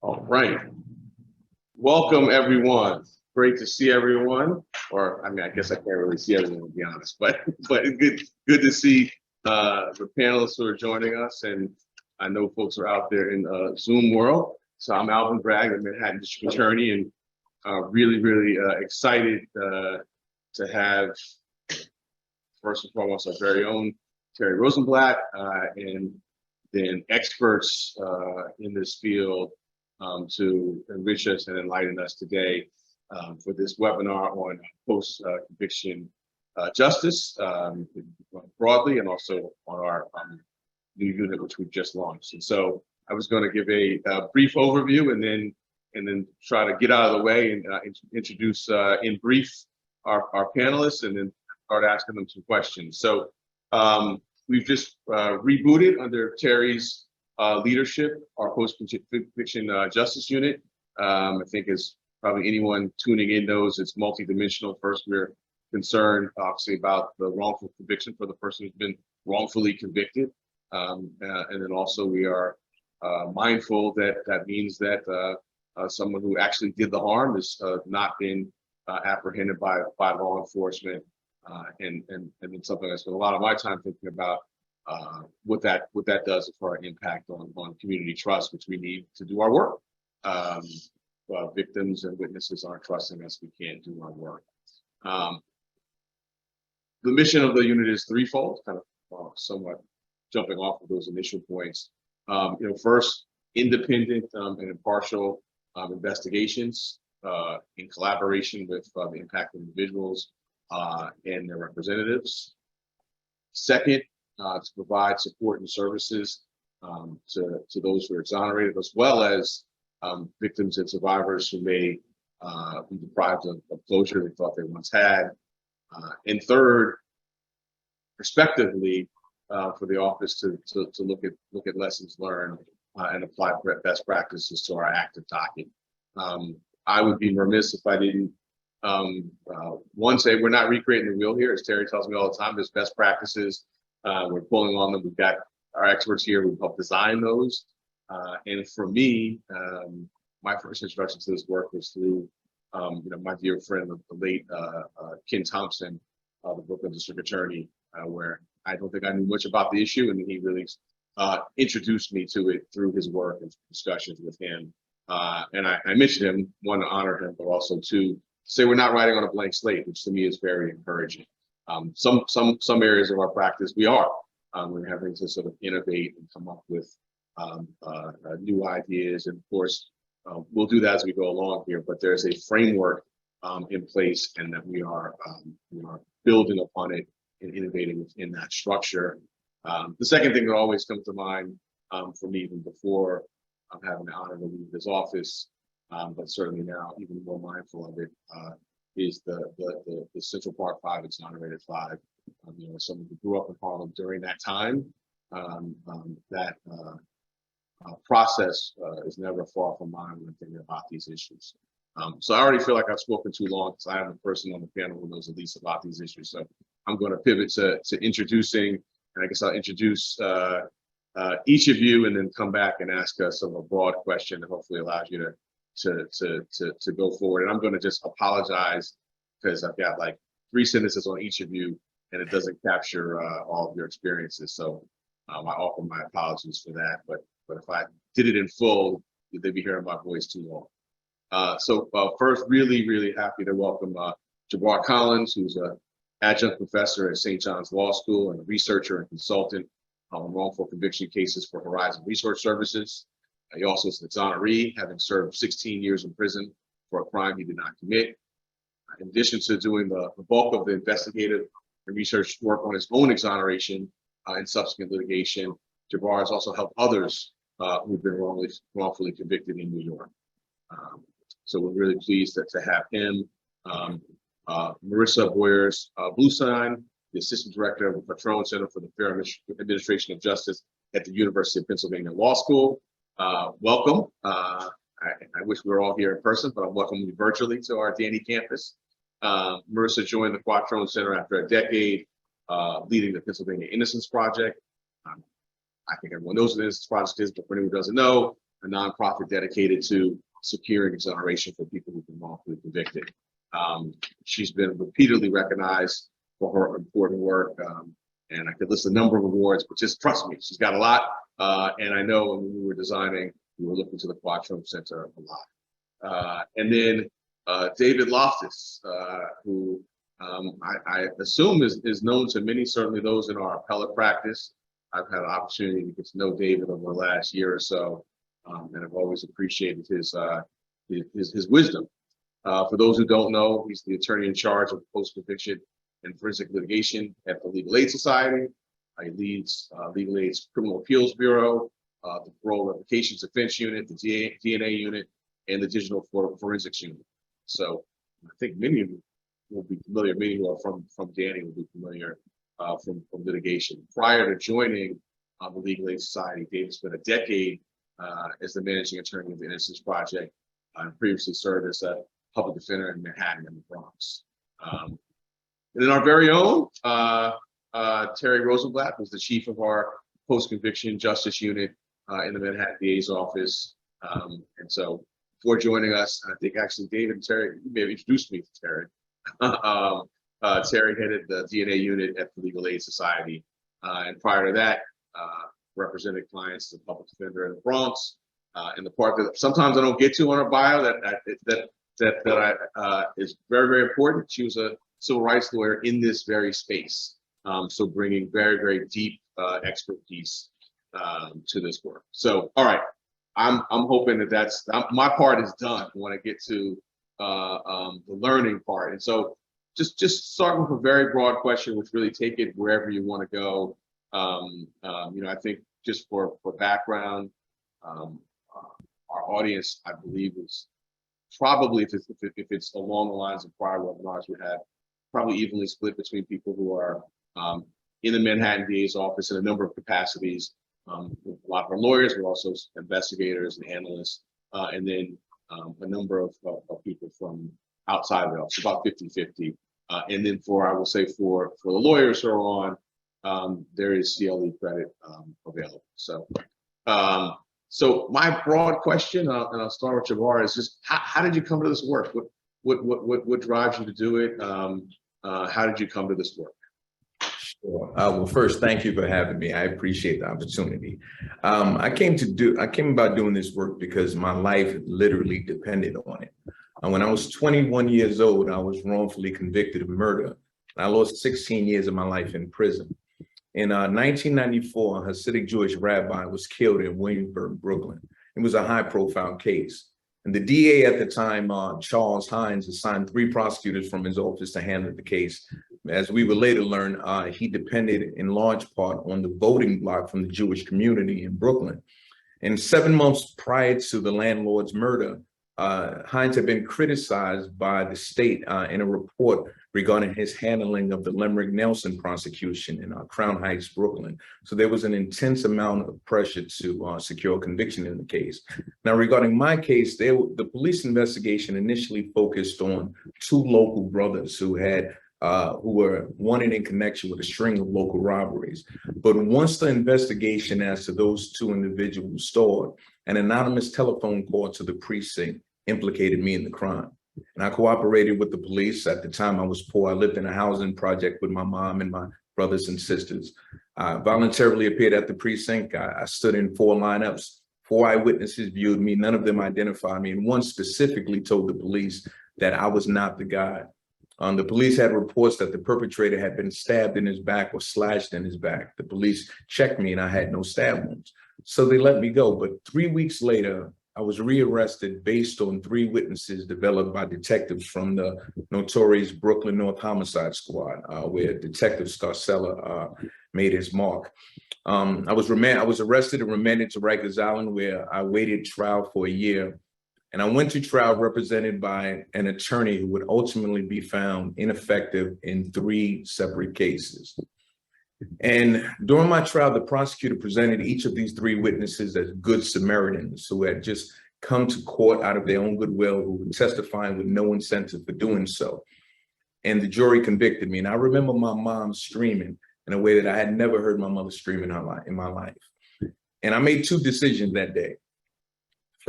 All right. Welcome, everyone. Great to see everyone. Or, I mean, I guess I can't really see everyone, to be honest, but good to see the panelists who are joining us. And I know folks are out there in Zoom world. So I'm Alvin Bragg, the Manhattan District Attorney, and really excited to have, first and foremost, our very own Terry Rosenblatt, and then experts in this field to enrich us and enlighten us today for this webinar on post-conviction justice broadly, and also on our new unit, which we've just launched. And so I was going to give a brief overview and then try to get out of the way and introduce in brief our panelists, and then start asking them some questions. So we've just rebooted under Terry's leadership, our post-conviction justice unit. I think as probably anyone tuning in knows, it's multidimensional. First, we're concerned obviously about the wrongful conviction for the person who's been wrongfully convicted. And then also we are mindful that that means that someone who actually did the harm has not been apprehended by law enforcement. And it's something I spent a lot of my time thinking about what that does for our impact on community trust, which we need to do our work. Victims and witnesses aren't trusting us, we can't do our work. The mission of the unit is threefold, kind of somewhat jumping off of those initial points. First, independent and impartial investigations in collaboration with the impacted individuals and their representatives. Second, to provide support and services to those who are exonerated, as well as victims and survivors who may be deprived of closure they thought they once had. And third, respectively, for the office to look at lessons learned and apply best practices to our active docket. I would be remiss if I didn't one, say we're not recreating the wheel here. As Terry tells me all the time, there's best practices. We're pulling on them. We've got our experts here who help design those. And for me, my first introduction to this work was through, my dear friend, the late Ken Thompson, the Brooklyn District Attorney, where I don't think I knew much about the issue, and he really introduced me to it through his work and discussions with him. And I mentioned him, one, to honor him, but also to say we're not writing on a blank slate, which to me is very encouraging. Some areas of our practice we are. We're having to sort of innovate and come up with new ideas, and of course we'll do that as we go along here. But there's a framework in place, and that we are building upon it and innovating within that structure. The second thing that always comes to mind for me, even before I'm having the honor to leave this office, but certainly now even more mindful of it, is the Central Park 5 exonerated 5. Someone who grew up in Harlem during that time, that process is never far from mine when thinking about these issues. So I already feel like I've spoken too long, because I am the person on the panel who knows the least about these issues. So I'm going to pivot to introducing, and I guess I'll introduce each of you, and then come back and ask us a broad question that hopefully allows you to go forward. And I'm going to just apologize because I've got like 3 sentences on each of you, and it doesn't capture all of your experiences. So I offer my apologies for that. But if I did it in full, they'd be hearing my voice too long. So first, really happy to welcome Jabbar Colllins, who's an adjunct professor at St. John's Law School and a researcher and consultant on wrongful conviction cases for Horizon Resource Services. He also is an exoneree, having served 16 years in prison for a crime he did not commit. In addition to doing the bulk of the investigative and research work on his own exoneration and subsequent litigation, Jabbar has also helped others who've been wrongfully convicted in New York. So we're really pleased to have him. Marissa Boyers-Bluestein, the Assistant Director of the Quattrone Center for the Fair Administration of Justice at the University of Pennsylvania Law School. Welcome. I wish we were all here in person, but I'm welcoming you virtually to our Danny campus. Marissa joined the Quattrone Center after a decade leading the Pennsylvania Innocence Project. I think everyone knows what the Innocence Project is, but for anyone who doesn't know, a nonprofit dedicated to securing exoneration for people who've been wrongfully convicted. She's been repeatedly recognized for her important work, and I could list a number of awards, but just trust me, she's got a lot. And I know when we were designing, we were looking to the Quattrone Center a lot. And then David Loftus, who I assume is known to many, certainly those in our appellate practice. I've had an opportunity to get to know David over the last year or so, and I've always appreciated his wisdom. For those who don't know, he's the attorney in charge of post-conviction and forensic litigation at the Legal Aid Society. He leads Legal Aid's Criminal Appeals Bureau, the Parole Revocations Defense Unit, the DNA Unit, and the Digital Forensics Unit. So I think many of you will be familiar, many who are from Danny will be familiar from litigation. Prior to joining the Legal Aid Society, David spent a decade as the managing attorney of the Innocence Project, and previously served as a public defender in Manhattan and the Bronx. And then our very own Terry Rosenblatt was the chief of our post-conviction justice unit in the Manhattan DA's office. And so before joining us, I think actually David and Terry, you may have introduced me to Terry. Terry headed the DNA unit at the Legal Aid Society. And prior to that, represented clients as a public defender in the Bronx. And the part that sometimes I don't get to on her bio that is very, very important. She was a civil rights lawyer in this very space. So bringing very, very deep expertise to this work. So, all right, I'm hoping that's my part is done when I get to the learning part. And so just start with a very broad question, which really take it wherever you want to go. I think just for background, our audience, I believe, is probably, if it's along the lines of prior webinars we had, probably evenly split between people who are in the Manhattan DA's office in a number of capacities. A lot of our lawyers, but also investigators and analysts, and then a number of people from outside of the office, about 50-50. And then I will say for the lawyers who are on, there is CLE credit available. So my broad question, and I'll start with Jabbar, is just how did you come to this work? What drives you to do it? How did you come to this work? Sure. Well, first, thank you for having me. I appreciate the opportunity. I came about doing this work because my life literally depended on it. When I was 21 years old, I was wrongfully convicted of murder. I lost 16 years of my life in prison. In 1994, a Hasidic Jewish rabbi was killed in Williamsburg, Brooklyn. It was a high-profile case. And the DA at the time, Charles Hines, assigned 3 prosecutors from his office to handle the case. As we would later learn, he depended in large part on the voting bloc from the Jewish community in Brooklyn. And 7 months prior to the landlord's murder, Hines had been criticized by the state in a report regarding his handling of the Limerick Nelson prosecution in Crown Heights, Brooklyn. So there was an intense amount of pressure to secure conviction in the case. Now, regarding my case, the police investigation initially focused on 2 local brothers who were wanted in connection with a string of local robberies. But once the investigation as to those 2 individuals stalled, an anonymous telephone call to the precinct implicated me in the crime. And I cooperated with the police. At the time, I was poor. I lived in a housing project with my mom and my brothers and sisters. I voluntarily appeared at the precinct. I stood in 4 lineups. 4 eyewitnesses viewed me. None of them identified me. And one specifically told the police that I was not the guy. The police had reports that the perpetrator had been stabbed in his back or slashed in his back. The police checked me and I had no stab wounds. So they let me go. But 3 weeks later, I was rearrested based on 3 witnesses developed by detectives from the notorious Brooklyn North Homicide Squad, where Detective Scarcella made his mark. I was arrested and remanded to Rikers Island, where I waited trial for a year. And I went to trial represented by an attorney who would ultimately be found ineffective in 3 separate cases. And during my trial, the prosecutor presented each of these 3 witnesses as good Samaritans who had just come to court out of their own goodwill, who were testifying with no incentive for doing so. And the jury convicted me. And I remember my mom screaming in a way that I had never heard my mother scream in my life. And I made 2 decisions that day.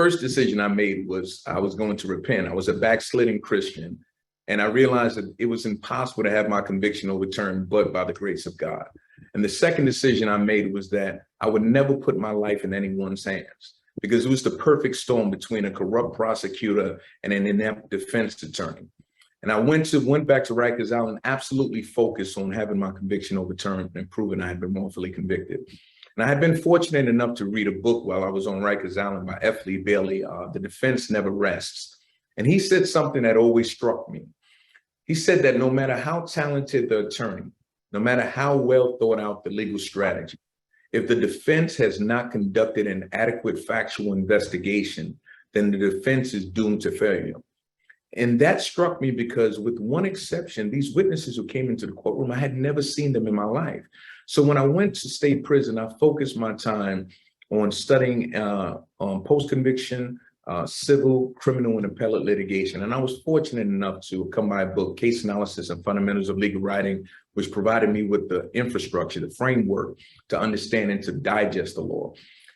first decision I made was I was going to repent. I was a backsliding Christian, and I realized that it was impossible to have my conviction overturned but by the grace of God. And the second decision I made was that I would never put my life in anyone's hands, because it was the perfect storm between a corrupt prosecutor and an inept defense attorney. And I went back to Rikers Island absolutely focused on having my conviction overturned and proven I had been wrongfully convicted. And I had been fortunate enough to read a book while I was on Rikers Island by F. Lee Bailey, The Defense Never Rests. And he said something that always struck me. He said that no matter how talented the attorney, no matter how well thought out the legal strategy, if the defense has not conducted an adequate factual investigation, then the defense is doomed to failure. And that struck me because, with one exception, these witnesses who came into the courtroom, I had never seen them in my life. So when I went to state prison, I focused my time on studying on post-conviction, civil, criminal, and appellate litigation. And I was fortunate enough to come by a book, Case Analysis and Fundamentals of Legal Writing, which provided me with the infrastructure, the framework to understand and to digest the law.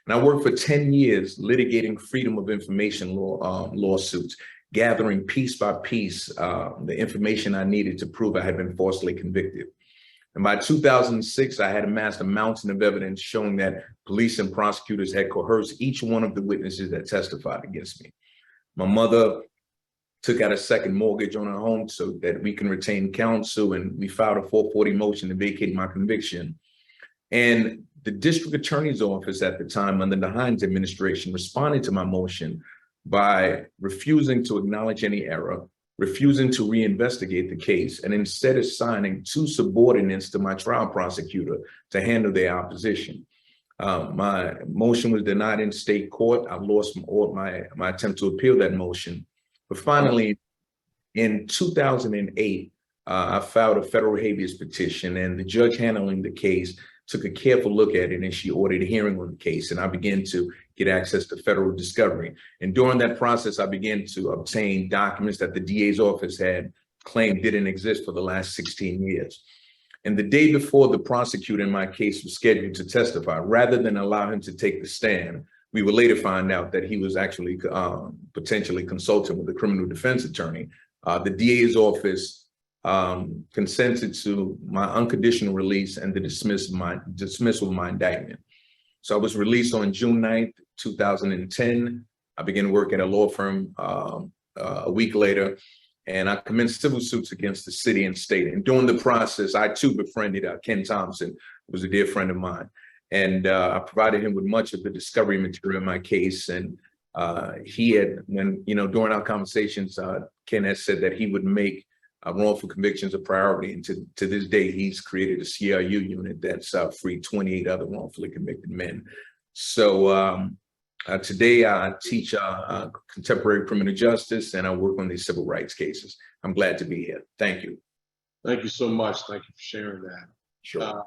And I worked for 10 years litigating freedom of information lawsuits, gathering piece by piece the information I needed to prove I had been falsely convicted. And by 2006, I had amassed a mountain of evidence showing that police and prosecutors had coerced each one of the witnesses that testified against me. My mother took out a second mortgage on her home so that we can retain counsel, and we filed a 440 motion to vacate my conviction. And the district attorney's office at the time, under the Hines administration, responded to my motion by refusing to acknowledge any error, refusing to reinvestigate the case, and instead assigning 2 subordinates to my trial prosecutor to handle their opposition. My motion was denied in state court. I lost my attempt to appeal that motion. But finally, in 2008, I filed a federal habeas petition, and the judge handling the case took a careful look at it, and she ordered a hearing on the case, and I began to get access to federal discovery. And during that process, I began to obtain documents that the DA's office had claimed didn't exist for the last 16 years. And the day before the prosecutor in my case was scheduled to testify, rather than allow him to take the stand, we would later find out that he was actually potentially consulting with a criminal defense attorney. The DA's office consented to my unconditional release and the dismissal of my indictment. So I was released on June 9th, 2010. I began work at a law firm a week later, and I commenced civil suits against the city and state. And during the process, I too befriended Ken Thompson, who was a dear friend of mine. And I provided him with much of the discovery material in my case. And he had, during our conversations, Ken has said that he would make wrongful convictions a priority. And to this day, he's created a CRU unit that's freed 28 other wrongfully convicted men. So today I teach contemporary criminal justice, and I work on these civil rights cases. I'm glad to be here. Thank you. Thank you so much. Thank you for sharing that. Sure.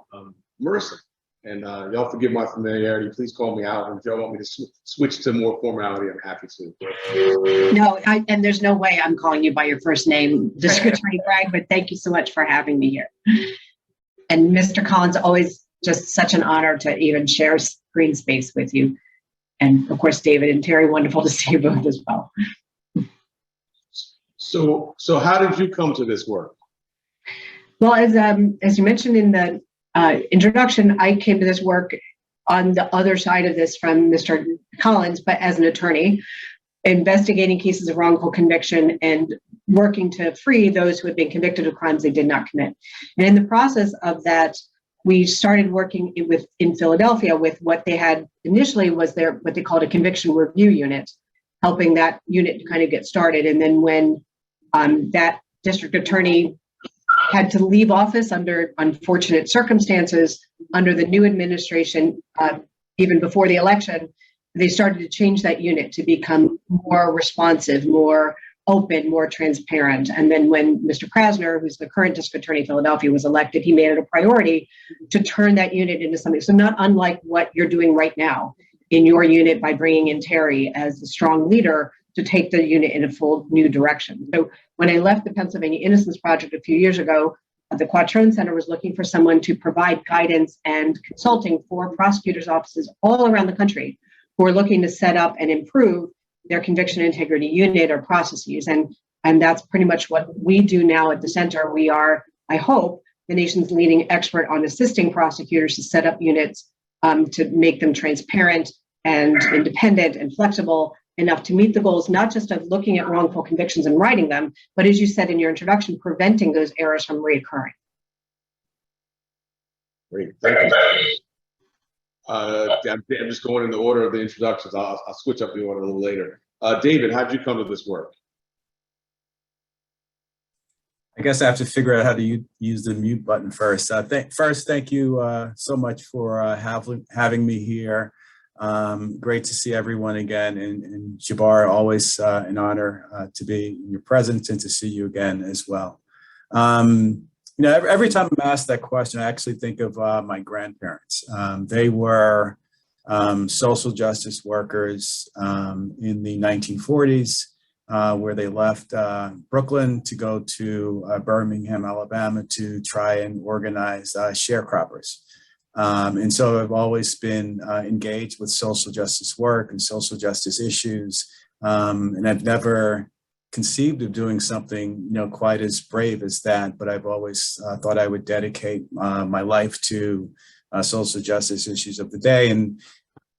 Marissa, and y'all forgive my familiarity. Please call me Alvin. If y'all want me to switch to more formality, I'm happy to. No, and there's no way I'm calling you by your first name, District Attorney Bragg, but thank you so much for having me here. And Mr. Colllins, always just such an honor to even share screen space with you. And of course, David and Terry, wonderful to see you both as well. So how did you come to this work? Well, as you mentioned in the introduction, I came to this work on the other side of this from Mr. Colllins, but as an attorney, investigating cases of wrongful conviction and working to free those who had been convicted of crimes they did not commit. And in the process of that, we started working in Philadelphia with what they had initially was what they called a conviction review unit, helping that unit to kind of get started. And then when that district attorney had to leave office under unfortunate circumstances under the new administration, even before the election, they started to change that unit to become more responsive, more open, more transparent. And then when Mr. Krasner, who's the current district attorney of Philadelphia, was elected, he made it a priority to turn that unit into something. So not unlike what you're doing right now in your unit by bringing in Terry as the strong leader to take the unit in a full new direction. So when I left the Pennsylvania Innocence Project a few years ago, the Quattrone Center was looking for someone to provide guidance and consulting for prosecutors' offices all around the country who are looking to set up and improve their conviction integrity unit or processes. And that's pretty much what we do now at the center. We are, I hope, the nation's leading expert on assisting prosecutors to set up units to make them transparent and independent and flexible enough to meet the goals, not just of looking at wrongful convictions and writing them, but as you said in your introduction, preventing those errors from reoccurring. Great, thank you. I'm just going in the order of the introductions. I'll switch up the order a little later. David, how did you come to this work? I guess I have to figure out how to use the mute button first. Thank you so much for having me here. Great to see everyone again. And Jabbar, always an honor to be in your presence and to see you again as well. You know, every time I'm asked that question, I actually think of my grandparents. They were social justice workers in the 1940s. Where they left Brooklyn to go to Birmingham, Alabama to try and organize sharecroppers. And so I've always been engaged with social justice work and social justice issues. And I've never conceived of doing something, you know, quite as brave as that, but I've always thought I would dedicate my life to social justice issues of the day. And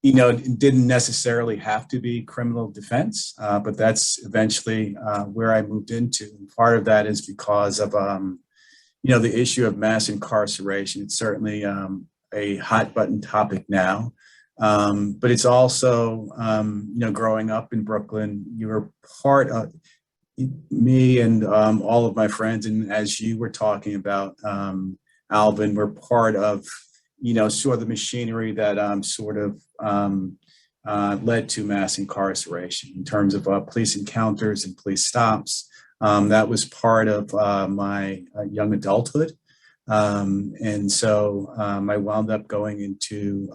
you know, it didn't necessarily have to be criminal defense, but that's eventually where I moved into. And part of that is because of, you know, the issue of mass incarceration. It's certainly a hot button topic now, but it's also, you know, growing up in Brooklyn, you were part of me and all of my friends. And as you were talking about, Alvin, we're part of, you know, sort of the machinery that led to mass incarceration in terms of police encounters and police stops. That was part of my young adulthood. And so I wound up going into,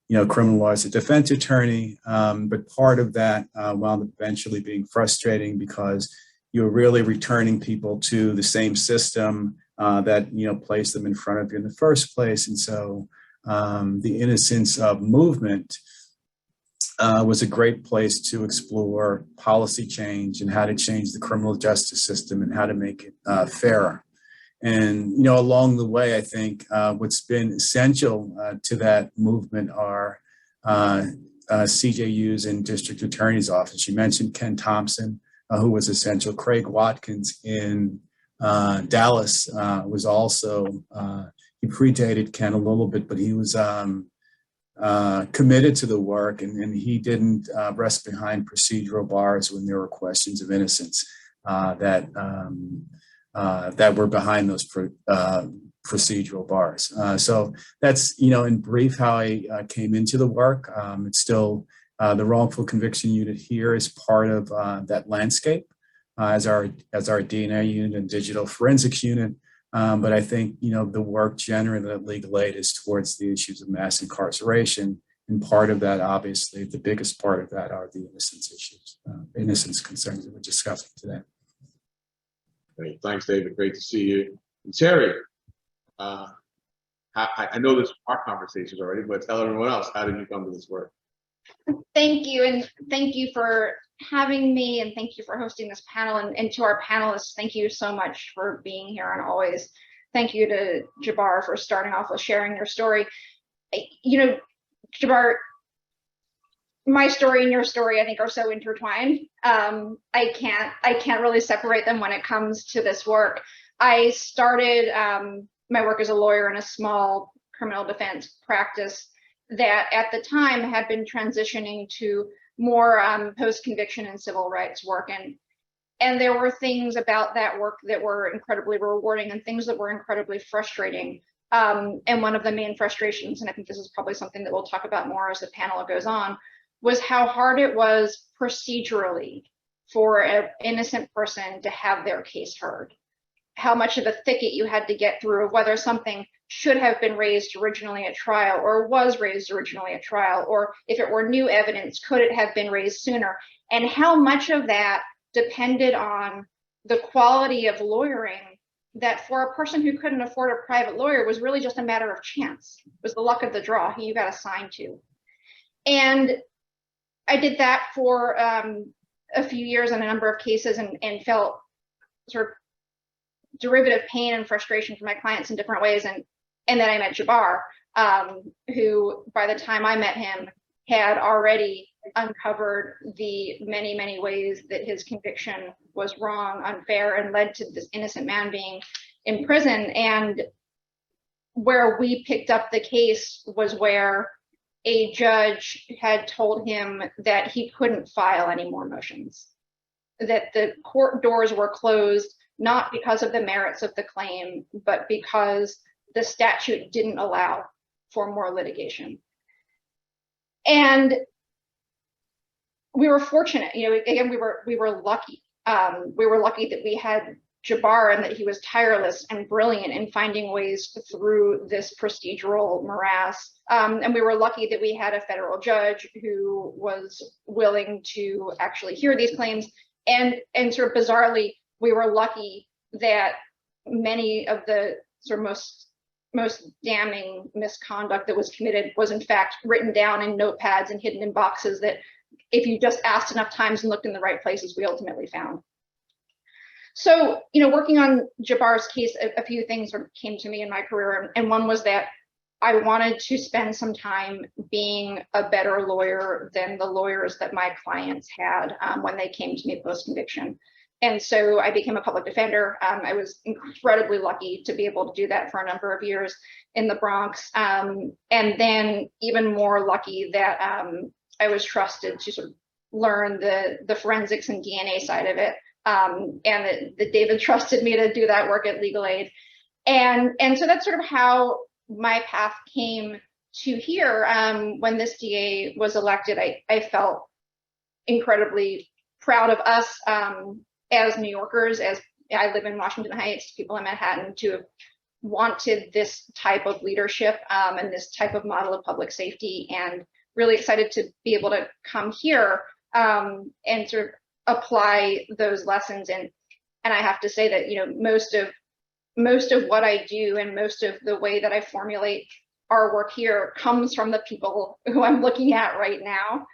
you know, criminal law as a defense attorney. But part of that wound up eventually being frustrating because you're really returning people to the same system that, you know, placed them in front of you in the first place. And so the innocence of movement was a great place to explore policy change and how to change the criminal justice system and how to make it fairer. And, you know, along the way, I think what's been essential to that movement are CJUs and district attorney's office. You mentioned Ken Thompson, who was essential. Craig Watkins in Dallas was also, he predated Ken a little bit, but he was committed to the work, and he didn't rest behind procedural bars when there were questions of innocence that were behind those procedural bars. So that's, you know, in brief how I came into the work. It's still the wrongful conviction unit here is part of that landscape. As our DNA unit and digital forensics unit. But I think, you know, the work generally at Legal Aid is towards the issues of mass incarceration. And part of that, obviously, the biggest part of that are the innocence issues, innocence concerns that we're discussing today. Great. Thanks, David. Great to see you. And Terry, I know this is our conversations already, but tell everyone else, how did you come to this work? Thank you, and thank you for having me, and thank you for hosting this panel, and to our panelists, thank you so much for being here, and always thank you to Jabbar for starting off with sharing your story. You know, Jabbar, my story and your story, I think, are so intertwined. I can't really separate them when it comes to this work. I started my work as a lawyer in a small criminal defense practice that at the time had been transitioning to more post-conviction and civil rights work. And there were things about that work that were incredibly rewarding and things that were incredibly frustrating. And one of the main frustrations, and I think this is probably something that we'll talk about more as the panel goes on, was how hard it was procedurally for an innocent person to have their case heard. How much of a thicket you had to get through of whether something should have been raised originally at trial or was raised originally at trial, or if it were new evidence, could it have been raised sooner? And how much of that depended on the quality of lawyering that for a person who couldn't afford a private lawyer was really just a matter of chance. It was the luck of the draw, who you got assigned to. And I did that for a few years in a number of cases and felt sort of derivative pain and frustration from my clients in different ways. And then I met Jabbar, who by the time I met him had already uncovered the many, many ways that his conviction was wrong, unfair, and led to this innocent man being in prison. And where we picked up the case was where a judge had told him that he couldn't file any more motions, that the court doors were closed, not because of the merits of the claim, but because the statute didn't allow for more litigation. And we were fortunate, you know, again, we were lucky. We were lucky that we had Jabbar and that he was tireless and brilliant in finding ways through this procedural morass. And we were lucky that we had a federal judge who was willing to actually hear these claims. And sort of bizarrely, we were lucky that many of the sort of most damning misconduct that was committed was in fact written down in notepads and hidden in boxes that if you just asked enough times and looked in the right places, we ultimately found. So, you know, working on Jabbar's case, a few things sort of came to me in my career. And one was that I wanted to spend some time being a better lawyer than the lawyers that my clients had when they came to me post-conviction. And so I became a public defender. I was incredibly lucky to be able to do that for a number of years in the Bronx. And then even more lucky that I was trusted to sort of learn the forensics and DNA side of it. And that David trusted me to do that work at Legal Aid. And so that's sort of how my path came to here. When this DA was elected, I felt incredibly proud of us as New Yorkers, as I live in Washington Heights, people in Manhattan, to have wanted this type of leadership and this type of model of public safety, and really excited to be able to come here and sort of apply those lessons. And I have to say that, you know, most of what I do and most of the way that I formulate our work here comes from the people who I'm looking at right now.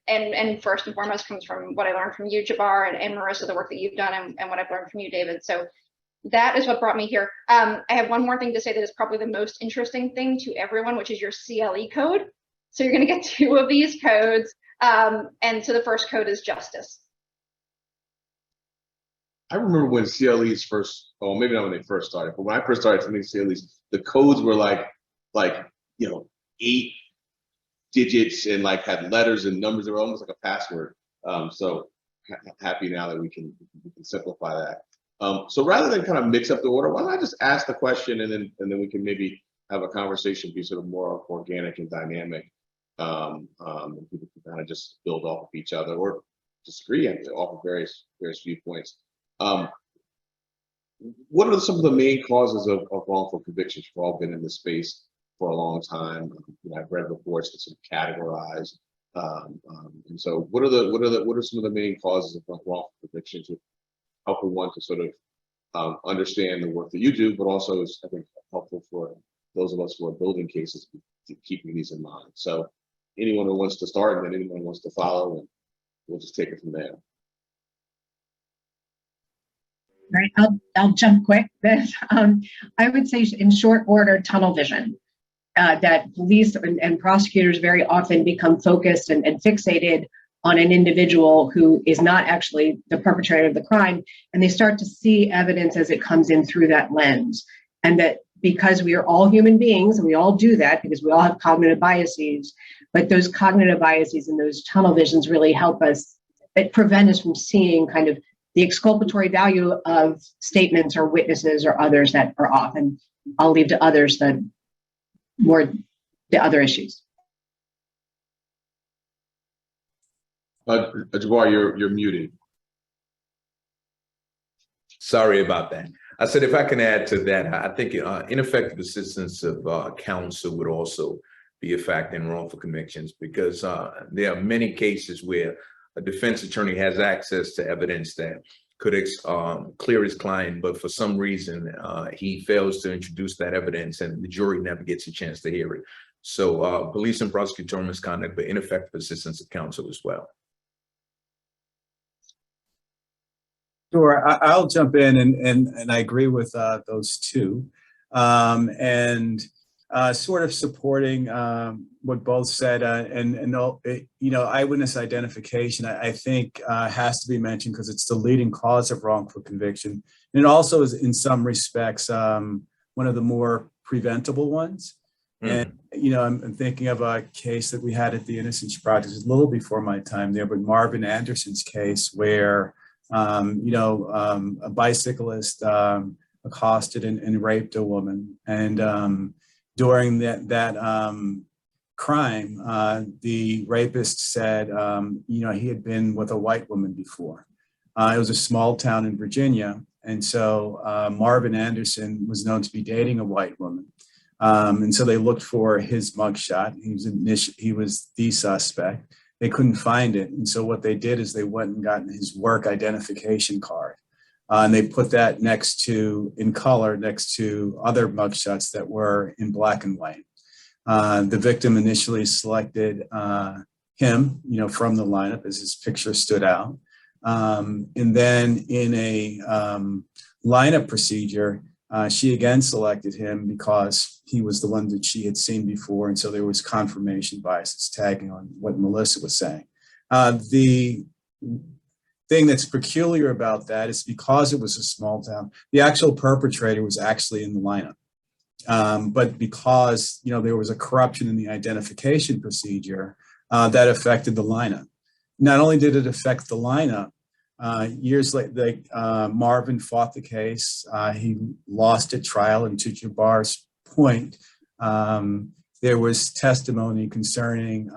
And first and foremost comes from what I learned from you, Jabbar, and Marissa, the work that you've done, and what I've learned from you, David. So that is what brought me here. I have one more thing to say that is probably the most interesting thing to everyone, which is your CLE code. So you're going to get two of these codes. And so the first code is justice. I remember when CLEs first, oh, maybe not when they first started, but when I first started attending CLEs, the codes were like, you know, 8 digits and like had letters and numbers. They were almost like a password. So happy now that we can simplify that. So rather than kind of mix up the order, why don't I just ask the question and then we can maybe have a conversation be sort of more organic and dynamic. And people can kind of just build off of each other or disagree off of various viewpoints. What are some of the main causes of wrongful convictions? We've all been in this space for a long time. You know, I've read reports that sort of categorize. And so, what are some of the main causes of wrongful convictions? Helpful one to sort of understand the work that you do, but also is, I think, helpful for those of us who are building cases, keeping these in mind. So, anyone who wants to start, and then anyone who wants to follow, and we'll just take it from there. Right, I'll jump quick. I would say in short order, tunnel vision. That police and prosecutors very often become focused and fixated on an individual who is not actually the perpetrator of the crime, and they start to see evidence as it comes in through that lens. And that because we are all human beings, and we all do that because we all have cognitive biases, but those cognitive biases and those tunnel visions really help us, prevent us from seeing kind of the exculpatory value of statements or witnesses or others that are off. And I'll leave to others the other issues. Jabbar, you're muted. Sorry about that. I said, if I can add to that, I think ineffective assistance of counsel would also be a factor in wrongful convictions, because there are many cases where a defense attorney has access to evidence that could clear his client, but for some reason he fails to introduce that evidence and the jury never gets a chance to hear it. So police and prosecutorial misconduct, but ineffective assistance of counsel as well. Sure, I'll jump in and I agree with those two. Sort of supporting what both said, eyewitness identification, I think has to be mentioned because it's the leading cause of wrongful conviction. And it also is in some respects one of the more preventable ones. And, I'm thinking of a case that we had at the Innocence Project, a little before my time there, but Marvin Anderson's case where, a bicyclist accosted and raped a woman. And during that crime, the rapist said, he had been with a white woman before. It was a small town in Virginia. And so Marvin Anderson was known to be dating a white woman. And so they looked for his mugshot. He was the suspect. They couldn't find it. And so what they did is they went and got his work identification card. And they put that in color next to other mugshots that were in black and white. The victim initially selected him, from the lineup as his picture stood out. And then in a lineup procedure, she again selected him because he was the one that she had seen before. And so there was confirmation bias tagging on what Melissa was saying. The thing that's peculiar about that is because it was a small town, the actual perpetrator was actually in the lineup. But because, there was a corruption in the identification procedure that affected the lineup. Not only did it affect the lineup, years later, Marvin fought the case. He lost at trial, and to Jabbar's point, there was testimony concerning,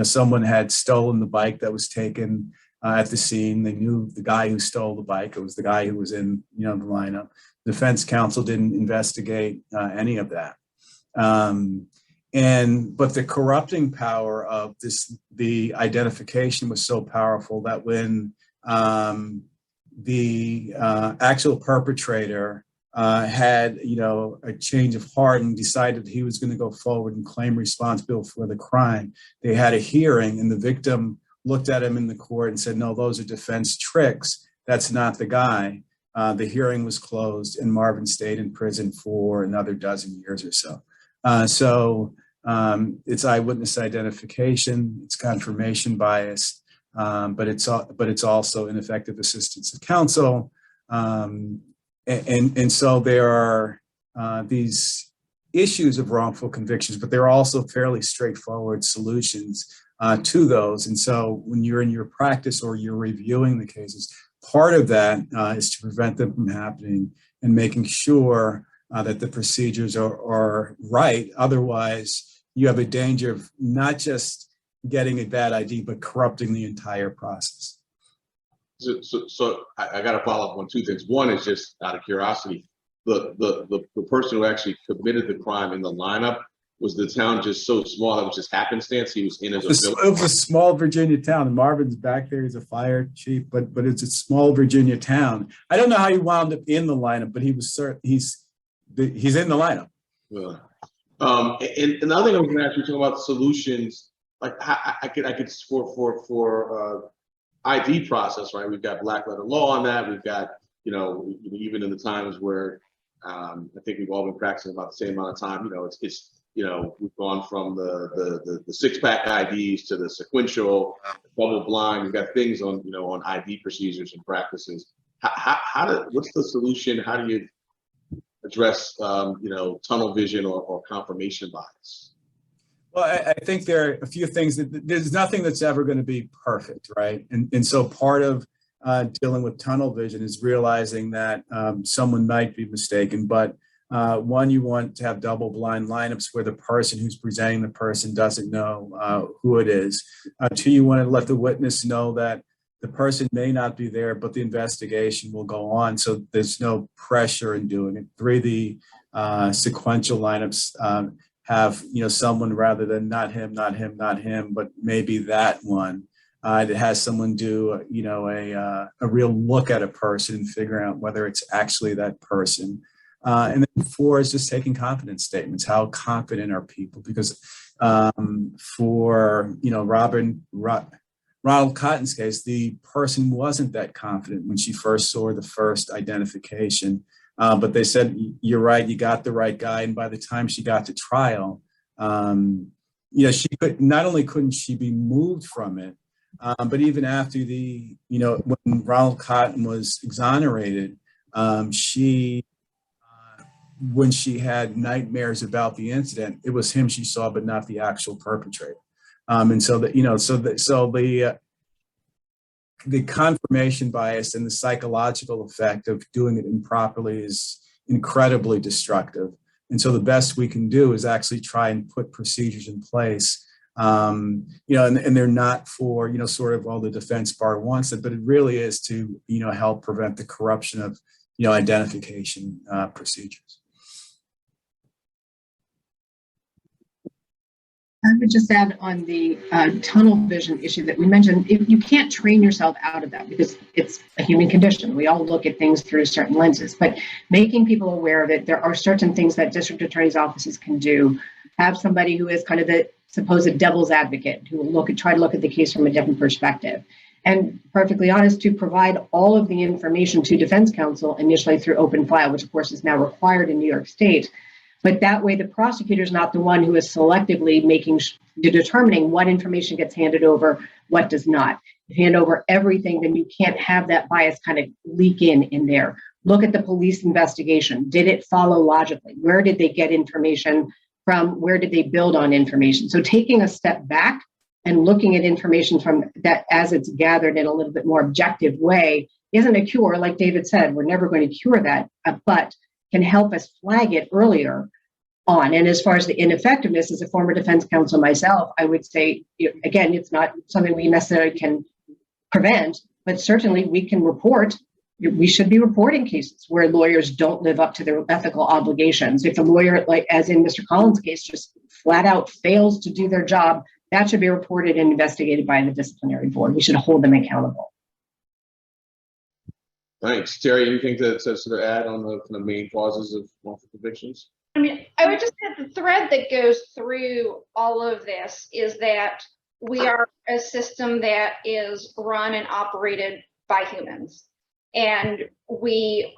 someone had stolen the bike that was taken at the scene. They knew the guy who stole the bike. It was the guy who was in, the lineup. Defense counsel didn't investigate any of that. But the corrupting power of the identification was so powerful that when the actual perpetrator had, a change of heart and decided he was going to go forward and claim responsibility for the crime, they had a hearing, and the victim looked at him in the court and said, no, those are defense tricks. That's not the guy. The hearing was closed, and Marvin stayed in prison for another dozen years or so. It's eyewitness identification, it's confirmation bias, but it's also ineffective assistance of counsel. And so there are these issues of wrongful convictions, but there are also fairly straightforward solutions to those. And so when you're in your practice or you're reviewing the cases, part of that is to prevent them from happening and making sure that the procedures are right. Otherwise, you have a danger of not just getting a bad ID, but corrupting the entire process. So I got to follow up on two things. One is just out of curiosity, the person who actually committed the crime in the lineup, was the town just so small that was just happenstance? He was in as a villain? It was a small Virginia town, and Marvin's back there. He's a fire chief, but it's a small Virginia town. I don't know how he wound up in the lineup, but he's in the lineup. Yeah. And another thing I was going to ask you, talking about solutions, like I could for ID process, right? We've got black letter law on that. We've got, even in the times where I think we've all been practicing about the same amount of time, we've gone from the 6-pack IDs to the sequential, double blind. We've got things on, on ID procedures and practices. What's the solution? How do you address, tunnel vision or confirmation bias? Well, I think there are a few things there's nothing that's ever going to be perfect, right? And so part of dealing with tunnel vision is realizing that someone might be mistaken, but one, you want to have double blind lineups where the person who's presenting the person doesn't know who it is. Two, you want to let the witness know that the person may not be there, but the investigation will go on, so there's no pressure in doing it. Three, the sequential lineups have someone rather than not him, but maybe that one. It has someone do a real look at a person and figure out whether it's actually that person. And then 4 is just taking confidence statements. How confident are people? Because for, Ronald Cotton's case, the person wasn't that confident when she first saw the first identification. But they said, you're right, you got the right guy. And by the time she got to trial, she could, not only couldn't she be moved from it, but even after when Ronald Cotton was exonerated, when she had nightmares about the incident, it was him she saw, but not the actual perpetrator. And so that, the confirmation bias and the psychological effect of doing it improperly is incredibly destructive. And so the best we can do is actually try and put procedures in place, and they're not for, sort of all the defense bar wants it, but it really is to, help prevent the corruption of, identification procedures. I would just add on the tunnel vision issue that we mentioned, if you can't train yourself out of that because it's a human condition. We all look at things through certain lenses, but making people aware of it, there are certain things that district attorneys' offices can do. Have somebody who is kind of the supposed devil's advocate who will try to look at the case from a different perspective. And perfectly honest, to provide all of the information to defense counsel initially through open file, which of course is now required in New York State. But that way, the prosecutor is not the one who is selectively determining what information gets handed over, what does not. If you hand over everything, then you can't have that bias kind of leak in there. Look at the police investigation. Did it follow logically? Where did they get information from? Where did they build on information? So taking a step back and looking at information from that as it's gathered in a little bit more objective way isn't a cure. Like David said, we're never going to cure that, but can help us flag it earlier on. And as far as the ineffectiveness, as a former defense counsel myself, I would say, again, it's not something we necessarily can prevent, but certainly we can report. We should be reporting cases where lawyers don't live up to their ethical obligations. If a lawyer, like as in Mr. Collins' case, just flat out fails to do their job, that should be reported and investigated by the disciplinary board. We should hold them accountable. Thanks. Terry, anything to sort of add on the main causes of wrongful convictions? I mean, I would just say the thread that goes through all of this is that we are a system that is run and operated by humans. And we,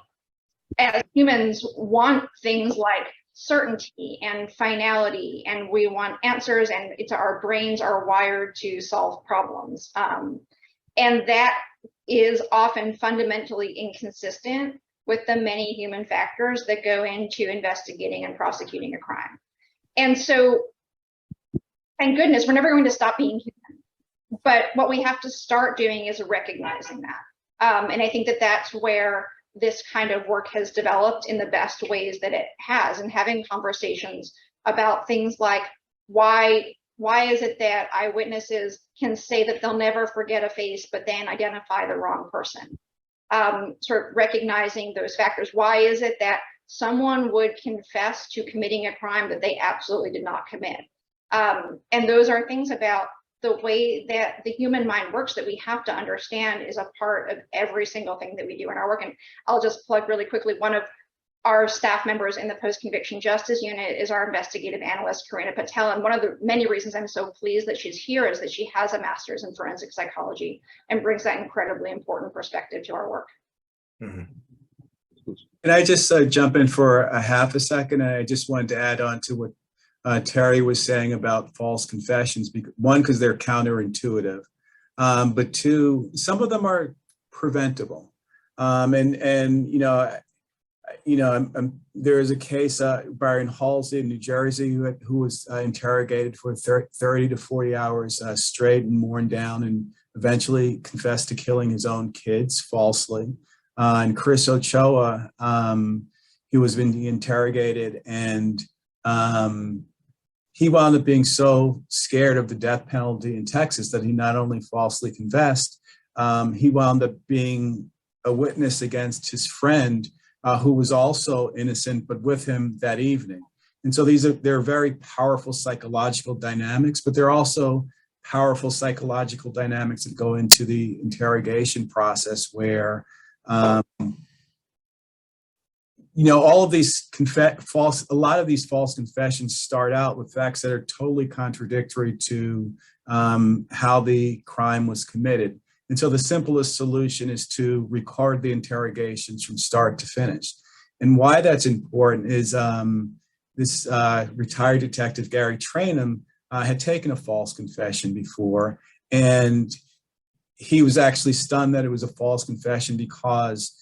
as humans, want things like certainty and finality, and we want answers, and our brains are wired to solve problems. And that is often fundamentally inconsistent with the many human factors that go into investigating and prosecuting a crime. And so, thank goodness, we're never going to stop being human. But what we have to start doing is recognizing that. And I think that that's where this kind of work has developed in the best ways that it has, and having conversations about things like why is it that eyewitnesses can say that they'll never forget a face, but then identify the wrong person? Sort of recognizing those factors. Why is it that someone would confess to committing a crime that they absolutely did not commit? And those are things about the way that the human mind works that we have to understand is a part of every single thing that we do in our work. And I'll just plug really quickly, one of our staff members in the post-conviction justice unit is our investigative analyst, Karina Patel. And one of the many reasons I'm so pleased that she's here is that she has a master's in forensic psychology and brings that incredibly important perspective to our work. Mm-hmm. Can I just jump in for a half a second? I just wanted to add on to what Terry was saying about false confessions. One, because they're counterintuitive, but two, some of them are preventable. There is a case, Byron Halsey in New Jersey, who was interrogated for 30 to 40 hours straight and worn down, and eventually confessed to killing his own kids falsely. And Chris Ochoa, he was being interrogated, and he wound up being so scared of the death penalty in Texas that he not only falsely confessed, he wound up being a witness against his friend, who was also innocent, but with him that evening. And so they're very powerful psychological dynamics, but they're also powerful psychological dynamics that go into the interrogation process where all of these a lot of these false confessions start out with facts that are totally contradictory to how the crime was committed. And so the simplest solution is to record the interrogations from start to finish. And why that's important is this retired detective, Gary Trainum, had taken a false confession before, and he was actually stunned that it was a false confession because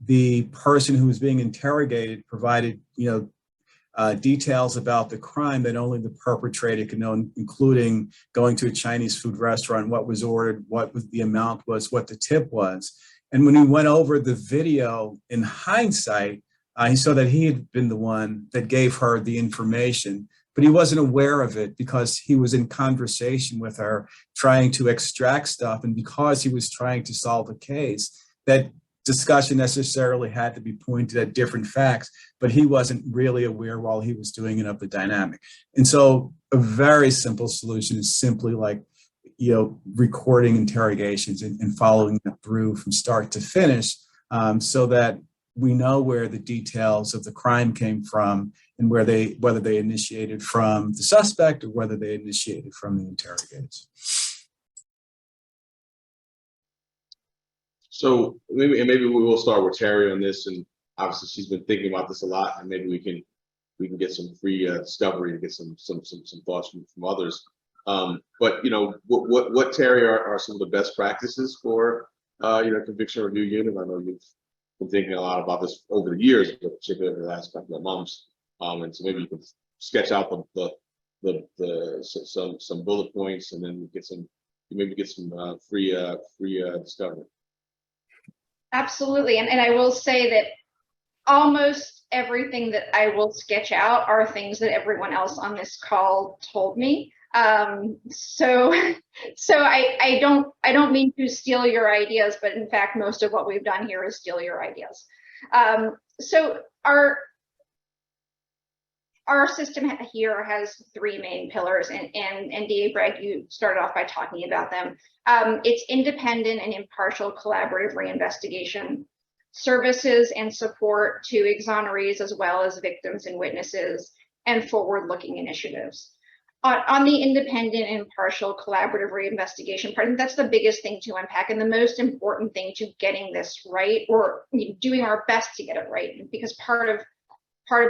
the person who was being interrogated provided, details about the crime that only the perpetrator could know, including going to a Chinese food restaurant, what was ordered, what the amount was, what the tip was. And when he went over the video in hindsight, he saw that he had been the one that gave her the information, but he wasn't aware of it because he was in conversation with her, trying to extract stuff. And because he was trying to solve a case, that discussion necessarily had to be pointed at different facts, but he wasn't really aware while he was doing it of the dynamic. And so a very simple solution is simply like, recording interrogations and following them through from start to finish, so that we know where the details of the crime came from and whether they initiated from the suspect or whether they initiated from the interrogators. So maybe we will start with Terry on this, and obviously she's been thinking about this a lot, and maybe we can get some free discovery and get some thoughts from others. But what Terry are some of the best practices for conviction review unit? I know you've been thinking a lot about this over the years, but particularly over the last couple of months. And so maybe you can sketch out some bullet points, and then get some free discovery. Absolutely. And I will say that almost everything that I will sketch out are things that everyone else on this call told me. So I don't mean to steal your ideas, but in fact, most of what we've done here is steal your ideas. So our system here has three main pillars, and DA Bragg, you started off by talking about them. It's independent and impartial collaborative reinvestigation, services and support to exonerees as well as victims and witnesses, and forward-looking initiatives. On the independent and impartial collaborative reinvestigation part, that's the biggest thing to unpack and the most important thing to getting this right, or doing our best to get it right, because part of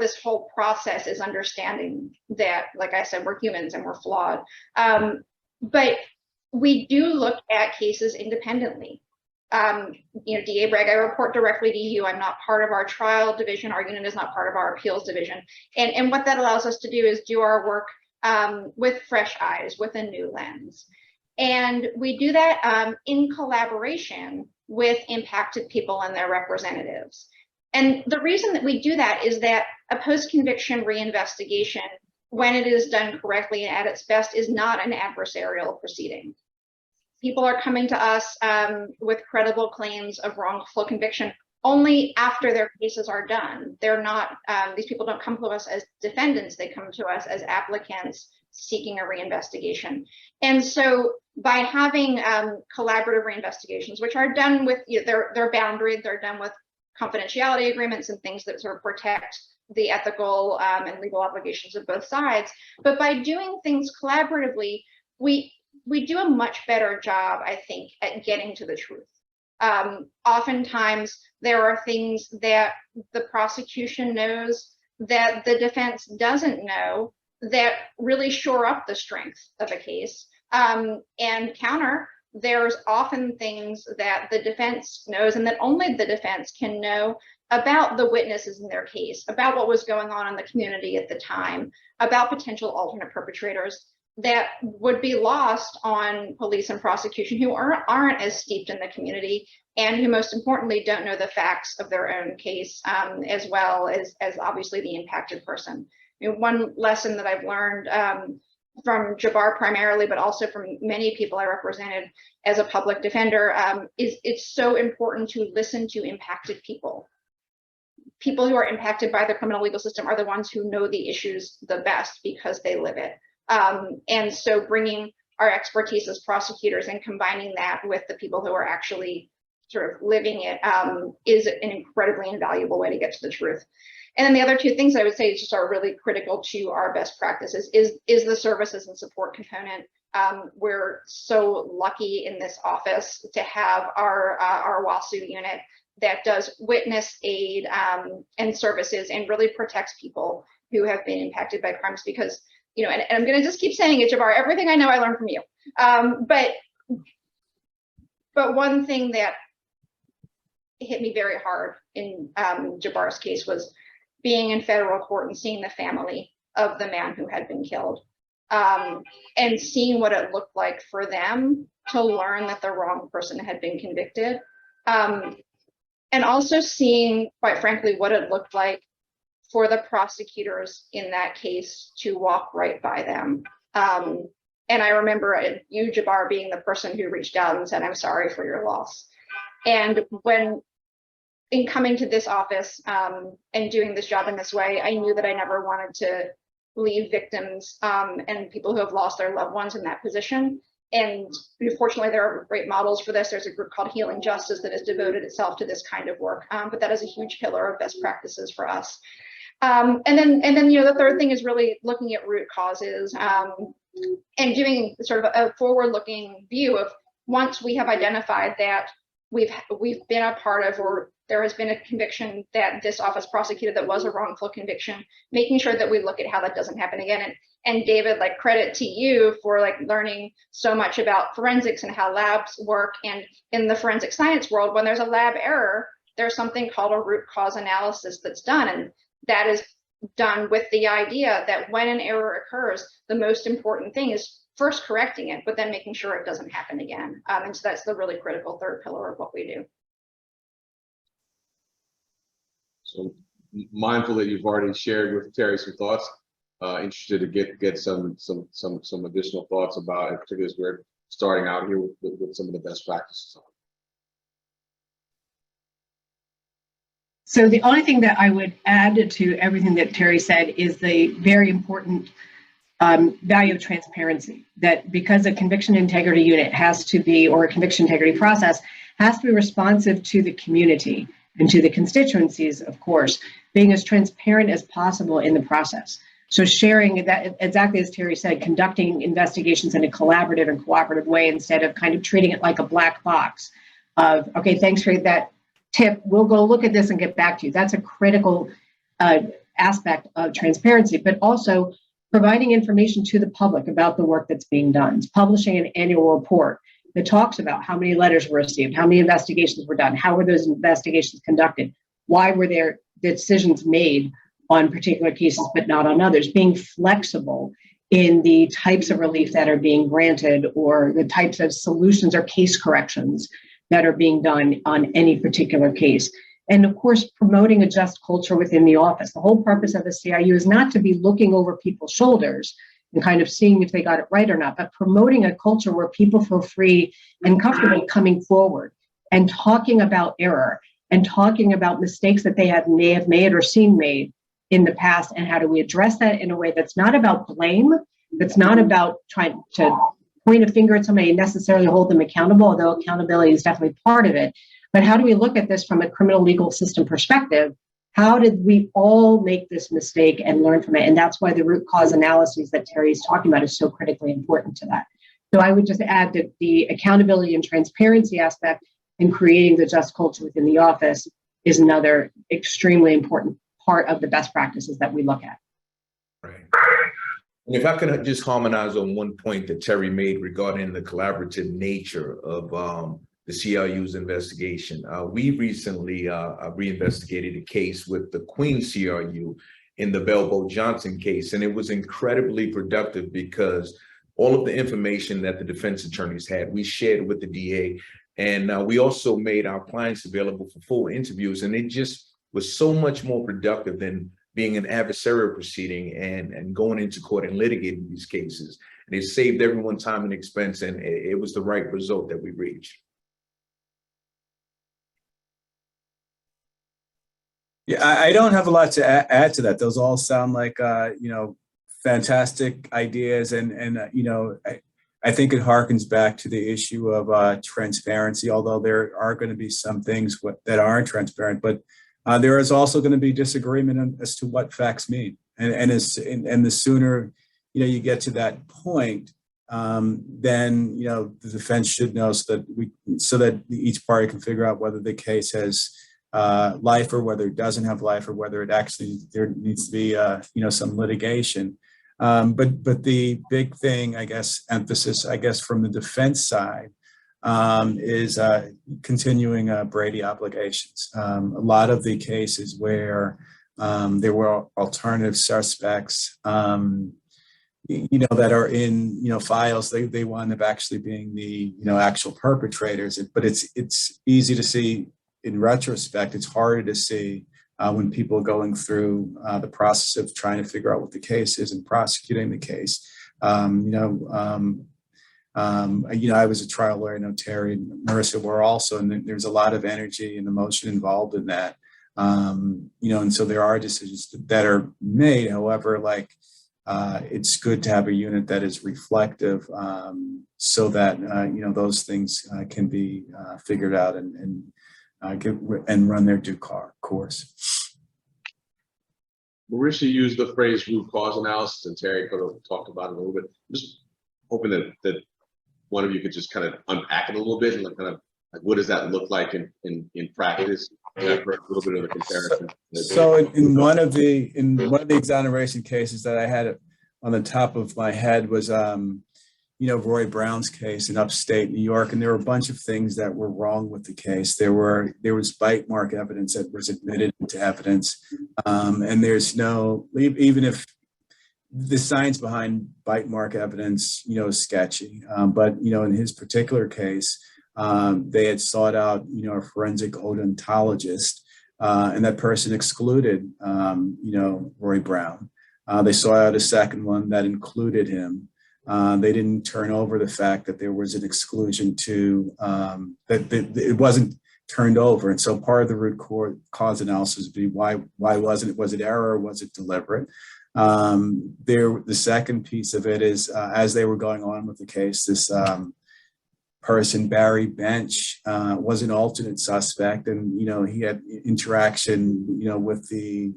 this whole process is understanding that, like I said, we're humans and we're flawed. But we do look at cases independently. DA Bragg, I report directly to you. I'm not part of our trial division. Our unit is not part of our appeals division. And what that allows us to do is do our work with fresh eyes, with a new lens. And we do that in collaboration with impacted people and their representatives. And the reason that we do that is that a post-conviction reinvestigation, when it is done correctly and at its best, is not an adversarial proceeding. People are coming to us with credible claims of wrongful conviction only after their cases are done. They're not, these people don't come to us as defendants, they come to us as applicants seeking a reinvestigation. And so by having collaborative reinvestigations, which are done with, they're boundaried, they're done with confidentiality agreements and things that sort of protect the ethical and legal obligations of both sides. But by doing things collaboratively, we do a much better job, I think, at getting to the truth. Oftentimes, there are things that the prosecution knows that the defense doesn't know that really shore up the strength of a case. And counter, there's often things that the defense knows and that only the defense can know about the witnesses in their case, about what was going on in the community at the time, about potential alternate perpetrators that would be lost on police and prosecution who aren't as steeped in the community and who, most importantly, don't know the facts of their own case as well as obviously the impacted person. One lesson that I've learned from Jabbar primarily, but also from many people I represented as a public defender, is it's so important to listen to impacted people. People who are impacted by the criminal legal system are the ones who know the issues the best because they live it. And so bringing our expertise as prosecutors and combining that with the people who are actually sort of living it is an incredibly invaluable way to get to the truth. And then the other two things I would say just are really critical to our best practices is the services and support component. We're so lucky in this office to have our WASU unit that does witness aid and services and really protects people who have been impacted by crimes, because, you know, and I'm going to just keep saying it, Jabbar, everything I know I learned from you. But one thing that hit me very hard in Jabbar's case was being in federal court and seeing the family of the man who had been killed, and seeing what it looked like for them to learn that the wrong person had been convicted. And also seeing, quite frankly, what it looked like for the prosecutors in that case to walk right by them. And I remember you, Jabbar, being the person who reached out and said, "I'm sorry for your loss." And when in coming to this office and doing this job in this way, I knew that I never wanted to leave victims and people who have lost their loved ones in that position. And fortunately, there are great models for this. There's a group called Healing Justice that has devoted itself to this kind of work, but that is a huge pillar of best practices for us. And then, you know, the third thing is really looking at root causes and doing sort of a forward-looking view of, once we have identified that we've been a part of, or there has been a conviction that this office prosecuted that was a wrongful conviction, making sure that we look at how that doesn't happen again. And David, like, credit to you for like learning so much about forensics and how labs work. And in the forensic science world, when there's a lab error, there's something called a root cause analysis that's done. And that is done with the idea that when an error occurs, the most important thing is first correcting it, but then making sure it doesn't happen again. And so that's the really critical third pillar of what we do. So mindful that you've already shared with Terry some thoughts. Interested to get some additional thoughts about, in particular, as we're starting out here with some of the best practices. So the only thing that I would add to everything that Terry said is the very important value of transparency, that because a conviction integrity unit has to be, or a conviction integrity process has to be responsive to the community and to the constituencies, of course, being as transparent as possible in the process. So sharing that, exactly as Terry said, conducting investigations in a collaborative and cooperative way instead of kind of treating it like a black box of, okay, thanks for that tip, we'll go look at this and get back to you. That's a critical aspect of transparency, but also providing information to the public about the work that's being done. It's publishing an annual report that talks about how many letters were received, how many investigations were done, how were those investigations conducted, why were there decisions made on particular cases but not on others, being flexible in the types of relief that are being granted or the types of solutions or case corrections that are being done on any particular case. And of course, promoting a just culture within the office. The whole purpose of the CIU is not to be looking over people's shoulders and kind of seeing if they got it right or not, but promoting a culture where people feel free and comfortable coming forward and talking about error and talking about mistakes that they may have made or seen made in the past, and how do we address that in a way that's not about blame, that's not about trying to point a finger at somebody and necessarily hold them accountable, although accountability is definitely part of it. But how do we look at this from a criminal legal system perspective? How did we all make this mistake and learn from it? And that's why the root cause analyses that Terry is talking about is so critically important to that. So I would just add that the accountability and transparency aspect in creating the just culture within the office is another extremely important part of the best practices that we look at. Right. And if I could just harmonize on one point that Terry made regarding the collaborative nature of the CRU's investigation. We recently reinvestigated a case with the Queen CRU in the Belbo Johnson case, and it was incredibly productive because all of the information that the defense attorneys had, we shared with the DA, and we also made our clients available for full interviews, and it just was so much more productive than being an adversarial proceeding and going into court and litigating these cases. And it saved everyone time and expense, and it was the right result that we reached. Yeah, I don't have a lot to add to that. Those all sound like, fantastic ideas. And I think it harkens back to the issue of transparency, although there are going to be some things that aren't transparent, but there is also going to be disagreement as to what facts mean. And the sooner, you get to that point, then, the defense should know so that each party can figure out whether the case has life or whether it doesn't have life or whether it actually, there needs to be, some litigation. But the big thing, emphasis, from the defense side is continuing Brady obligations. A lot of the cases where there were alternative suspects, that are in, files, they wind up actually being the, actual perpetrators. But it's easy to see in retrospect. It's harder to see when people are going through the process of trying to figure out what the case is and prosecuting the case. I was a trial lawyer. I know Terry and Marissa were also, and there's a lot of energy and emotion involved in that. And so there are decisions that are made. However, it's good to have a unit that is reflective, so that those things can be figured out and run their due course. Marissa used the phrase root cause analysis, and Terry could have talked about it a little bit. Just hoping that one of you could just kind of unpack it a little bit and what does that look like in practice? And I've heard a little bit of a comparison. So in one of the exoneration cases that I had on the top of my head was Rory Brown's case in upstate New York, and there were a bunch of things that were wrong with the case. There was bite mark evidence that was admitted into evidence, and there's no, even if the science behind bite mark evidence, is sketchy. But in his particular case, they had sought out a forensic odontologist, and that person excluded Rory Brown. They sought out a second one that included him. They didn't turn over the fact that there was an exclusion to that it wasn't turned over. And so part of the root cause analysis would be why wasn't it? Was it error? Or was it deliberate? The second piece of it is as they were going on with the case, this person, Barry Bench, was an alternate suspect, and he had interaction with the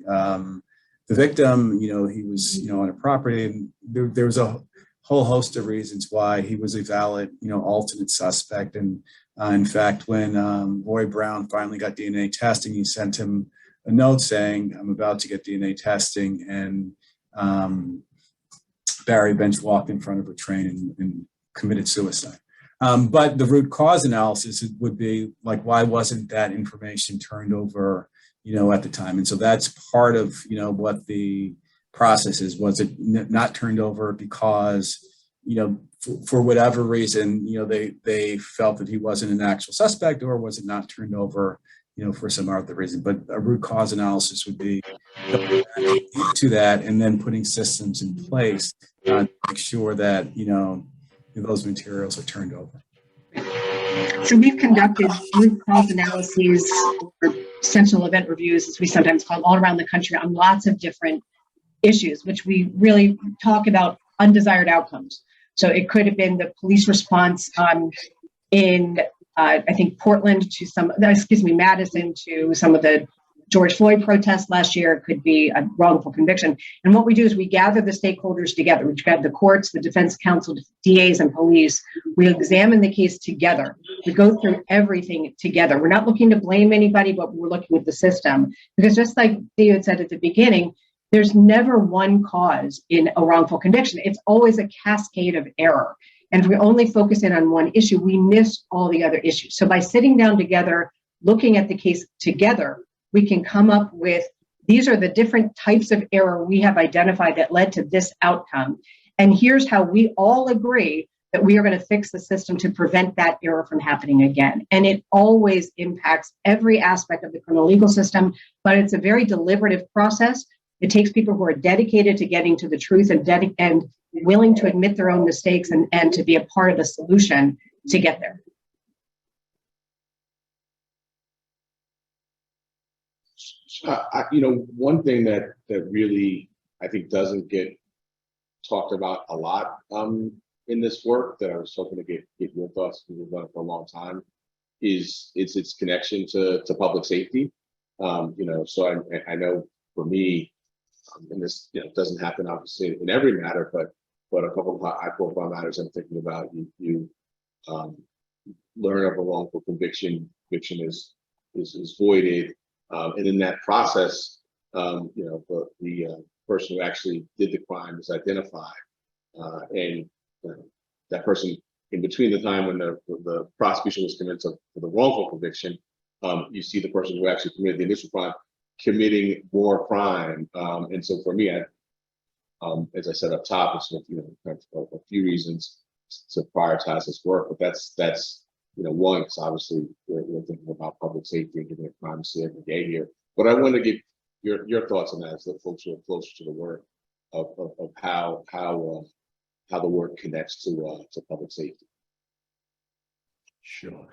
victim. He was on a property, and there was a whole host of reasons why he was a valid alternate suspect. And in fact, when Rory Brown finally got DNA testing, he sent him a note saying, "I'm about to get DNA testing," and Barry Bench walked in front of a train and committed suicide. But the root cause analysis would be why wasn't that information turned over, at the time? And so that's part of, what the process is. Was it not turned over because, for whatever reason, they felt that he wasn't an actual suspect, or was it not turned over, for some other reason? But a root cause analysis would be to that, and then putting systems in place to make sure that, those materials are turned over. So we've conducted root cause analyses or essential event reviews, as we sometimes call them, all around the country on lots of different issues, which we really talk about undesired outcomes. So it could have been the police response in, I think, Madison to some of the George Floyd protests last year. It could be a wrongful conviction. And what we do is we gather the stakeholders together. We gather the courts, the defense counsel, DAs, and police. We examine the case together. We go through everything together. We're not looking to blame anybody, but we're looking at the system. Because just like David said at the beginning, there's never one cause in a wrongful conviction. It's always a cascade of error. And if we only focus in on one issue, we miss all the other issues. So by sitting down together, looking at the case together, we can come up with, these are the different types of error we have identified that led to this outcome. And here's how we all agree that we are going to fix the system to prevent that error from happening again. And it always impacts every aspect of the criminal legal system, but it's a very deliberative process. It takes people who are dedicated to getting to the truth and willing to admit their own mistakes and to be a part of the solution to get there. One thing that really I think doesn't get talked about a lot in this work that I was hoping to get your thoughts, because we've done it for a long time, is its connection to public safety. So I know for me, and this doesn't happen obviously in every matter, but a couple of high-profile matters I'm thinking about, you learn of a wrongful conviction is voided, and in that process, the person who actually did the crime is identified, and that person, in between the time when the prosecution was commenced for the wrongful conviction, you see the person who actually committed the initial crime committing more crime, and so for me, as I said up top, it's a few reasons to prioritize this work, but that's one, because obviously we're thinking about public safety and giving it primacy every day here. But I want to get your thoughts on that as the folks who are closer to the work of how the work connects to public safety. Sure.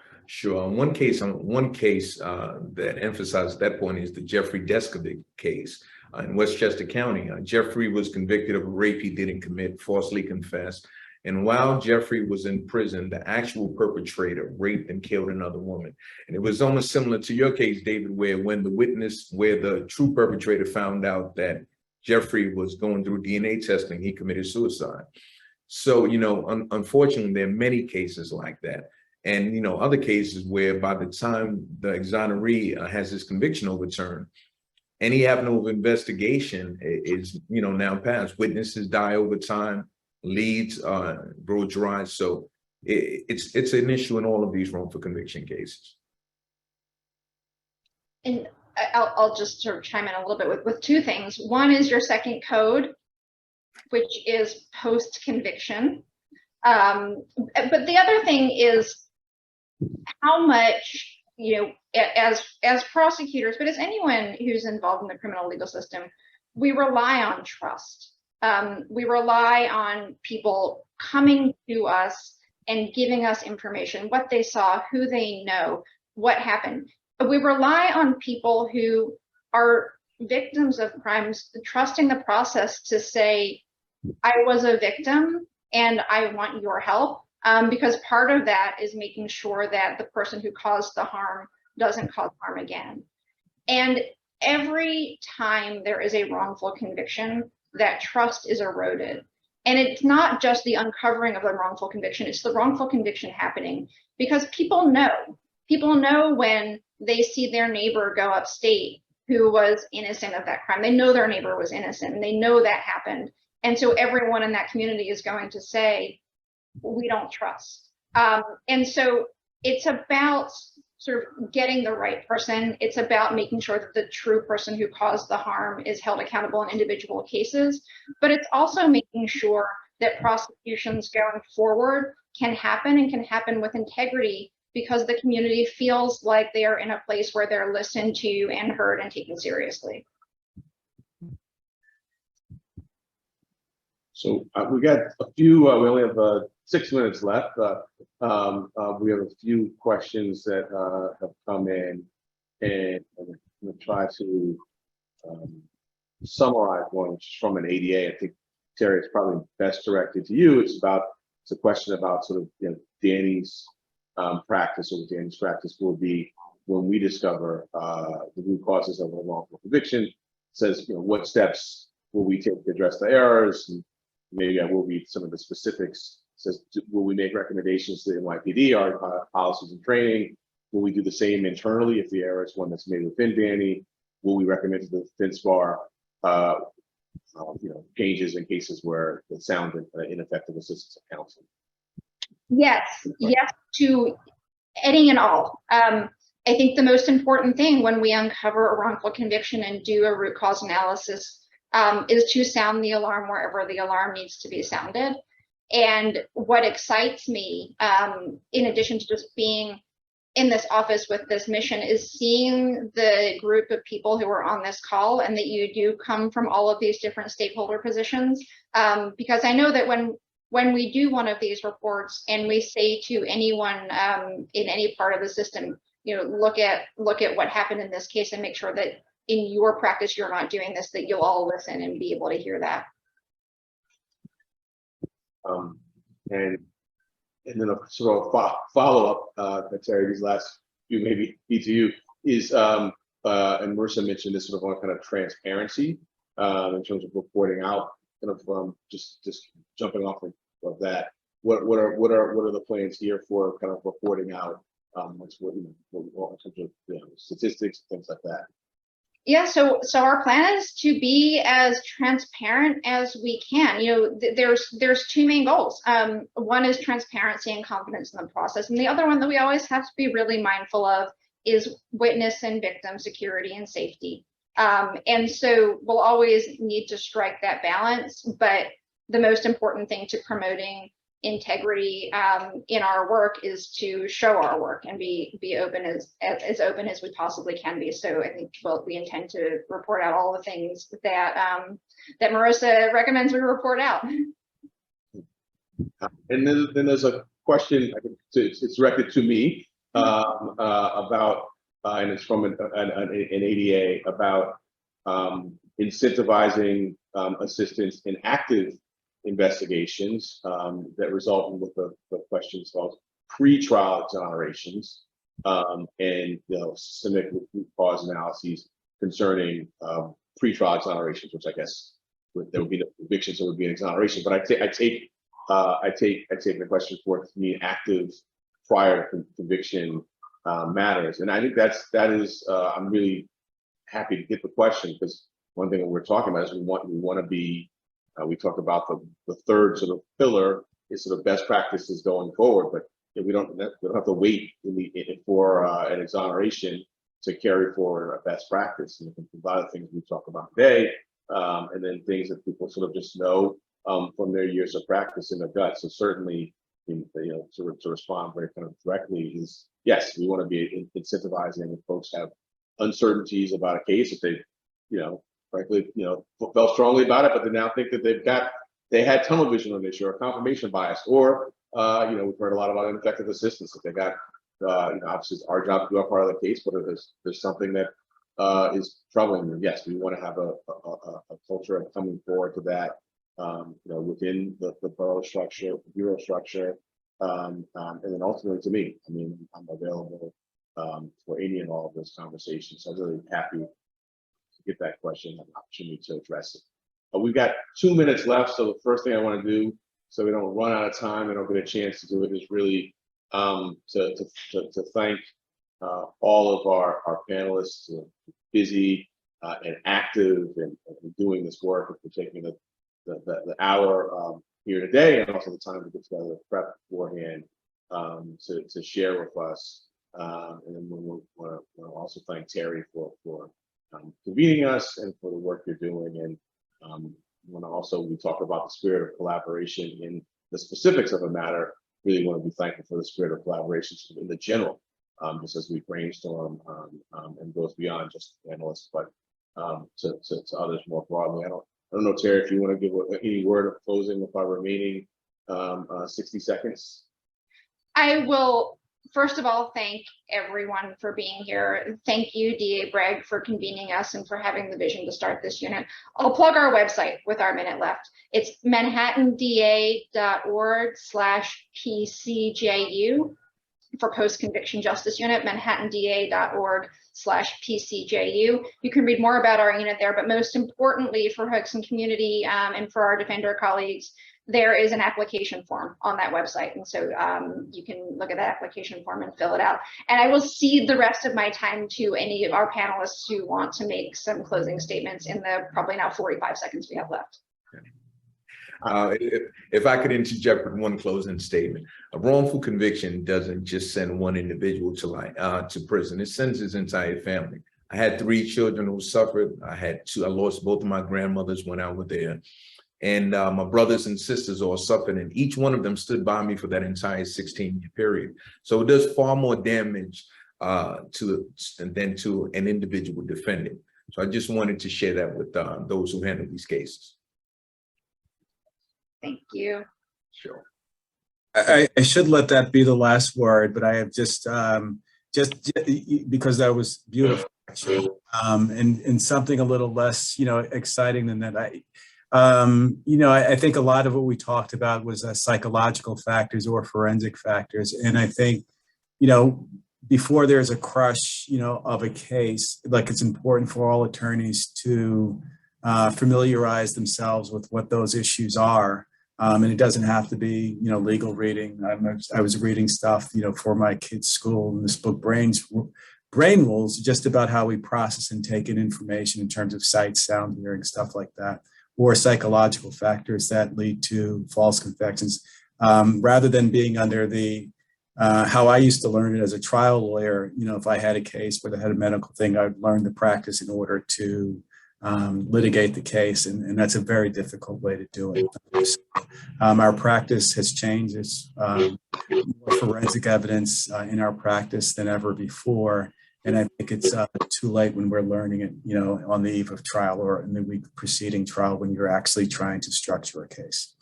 One case that emphasizes that point is the Jeffrey Deskovic case in Westchester County. Jeffrey was convicted of a rape he didn't commit, falsely confessed. And while Jeffrey was in prison, the actual perpetrator raped and killed another woman. And it was almost similar to your case, David, where the true perpetrator found out that Jeffrey was going through DNA testing, he committed suicide. So, unfortunately, there are many cases like that. And, other cases where by the time the exoneree has his conviction overturned, any avenue of investigation is, now passed. Witnesses die over time, leads grow dry. So it's an issue in all of these wrongful conviction cases. And I'll just sort of chime in a little bit with two things. One is your second code, which is post-conviction. But the other thing is how much, as prosecutors, but as anyone who's involved in the criminal legal system, we rely on trust. We rely on people coming to us and giving us information, what they saw, who they know, what happened. We rely on people who are victims of crimes, trusting the process to say, I was a victim and I want your help, because part of that is making sure that the person who caused the harm doesn't cause harm again. And every time there is a wrongful conviction, that trust is eroded. And it's not just the uncovering of the wrongful conviction, it's the wrongful conviction happening, because people know when they see their neighbor go upstate who was innocent of that crime. They know their neighbor was innocent and they know that happened. And so everyone in that community is going to say, we don't trust. And so it's about sort of getting the right person. It's about making sure that the true person who caused the harm is held accountable in individual cases, but it's also making sure that prosecutions going forward can happen and can happen with integrity, because the community feels like they are in a place where they're listened to and heard and taken seriously. So we got a few, we only have 6 minutes left. We have a few questions that have come in, and I'm going to try to summarize one, which is from an ADA. I think, Terry, it's probably best directed to you. It's a question about sort of Danny's practice, or what Danny's practice will be when we discover the root causes of a wrongful conviction. It says, what steps will we take to address the errors? And maybe I will read some of the specifics. It says, will we make recommendations to the NYPD, our policies and training? Will we do the same internally if the error is one that's made within Danny? Will we recommend to the defense bar changes in cases where it sounded ineffective assistance of counsel? Yes to any and all. I think the most important thing when we uncover a wrongful conviction and do a root cause analysis is to sound the alarm wherever the alarm needs to be sounded. And what excites me, in addition to just being in this office with this mission, is seeing the group of people who are on this call, and that you do come from all of these different stakeholder positions. Because I know that when we do one of these reports and we say to anyone in any part of the system, look at what happened in this case and make sure that in your practice you're not doing this, that you'll all listen and be able to hear that. and then a sort of follow-up, Terry, these last few maybe be to you, is, and Marissa mentioned this sort of on kind of transparency in terms of reporting out, kind of just jumping off of that. What are the plans here for kind of reporting out in terms of statistics, things like that? Yeah, so our plan is to be as transparent as we can. There's two main goals. One is transparency and confidence in the process, and the other one that we always have to be really mindful of is witness and victim security and safety. And so we'll always need to strike that balance, but the most important thing to promoting integrity in our work is to show our work and be open as open as we possibly can be. So I think we intend to report out all the things that that Marissa recommends we report out. And then there's a question, I think it's directed to me about, and it's from an ADA about incentivizing assistance in active investigations that result in what the questions called pre-trial exonerations and systemic root cause analyses concerning pre-trial exonerations, which I guess there would be no convictions, so it would be an exoneration. But I take the question for it to mean active prior conviction matters, and I think that is I'm really happy to get the question, because one thing that we're talking about is we want to be. We talked about the third sort of pillar is sort of best practices going forward, but we don't have to wait for an exoneration to carry forward a best practice. And a lot of things we talk about today, and then things that people sort of just know from their years of practice in their gut. So certainly, to respond very kind of directly is yes, we want to be incentivizing if folks have uncertainties about a case, if they, frankly, felt strongly about it, but they now think that they had tunnel vision on the issue or confirmation bias, or we've heard a lot about ineffective assistance. If they got, obviously it's our job to do our part of the case, but if there's something that is troubling them, yes, we want to have a culture of coming forward to that, within the borough structure, bureau structure, and then ultimately to me, I'm available for any and all of those conversations. So I'm really happy to get that question and opportunity to address it. We've got 2 minutes left, so the first thing I want to do, so we don't run out of time and don't get a chance to do it, is really to thank all of our panelists who are busy and active and doing this work, and for taking the hour here today, and also the time to get together to prep beforehand to share with us. And then we'll also thank Terry for convening us and for the work you're doing. And want to also, we talk about the spirit of collaboration in the specifics of a matter. Really want to be thankful for the spirit of collaboration in the general, just as we brainstorm and goes beyond just analysts, but to others more broadly. I don't know, Terry, if you want to give any word of closing with our remaining 60 seconds. I will, first of all, thank everyone for being here. Thank you, DA Bragg, for convening us and for having the vision to start this unit. I'll plug our website with our minute left. It's manhattanda.org/PCJU for Post-Conviction Justice Unit, manhattanda.org/PCJU. You can read more about our unit there, but most importantly for Hudson community and for our defender colleagues, there is an application form on that website. And so you can look at that application form and fill it out. And I will cede the rest of my time to any of our panelists who want to make some closing statements in the probably now 45 seconds we have left. If I could interject with one closing statement, a wrongful conviction doesn't just send one individual to prison, it sends his entire family. I had 3 children who suffered. I lost both of my grandmothers when I was there. And my brothers and sisters all suffered, and each one of them stood by me for that entire 16-year period. So it does far more damage than to an individual defendant. So I just wanted to share that with those who handle these cases. Thank you. Sure. I should let that be the last word, but I have just because that was beautiful, actually, and something a little less, exciting than that. I think a lot of what we talked about was psychological factors or forensic factors. And I think, before there's a crush, of a case, like it's important for all attorneys to familiarize themselves with what those issues are. And it doesn't have to be, legal reading. I was reading stuff, for my kids' school in this book, Brain Rules, just about how we process and take in information in terms of sight, sound, hearing, stuff like that, or psychological factors that lead to false confessions. Rather than being under the how I used to learn it as a trial lawyer, if I had a case where I had a medical thing, I'd learn the practice in order to litigate the case. And that's a very difficult way to do it. Our practice has changed. It's more forensic evidence in our practice than ever before. And I think it's too late when we're learning it, on the eve of trial or in the week preceding trial when you're actually trying to structure a case.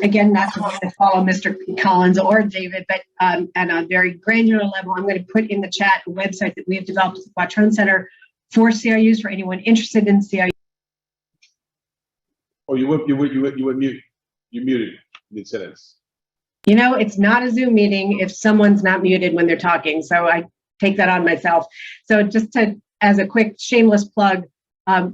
Again, not to follow Mr. Collins or David, but at a very granular level, I'm going to put in the chat a website that we have developed at the Quattrone Center for CIUs, for anyone interested in CIU. Oh, you were mute. You muted mid-sentence. It's not a Zoom meeting if someone's not muted when they're talking. So I take that on myself. So just as a quick shameless plug,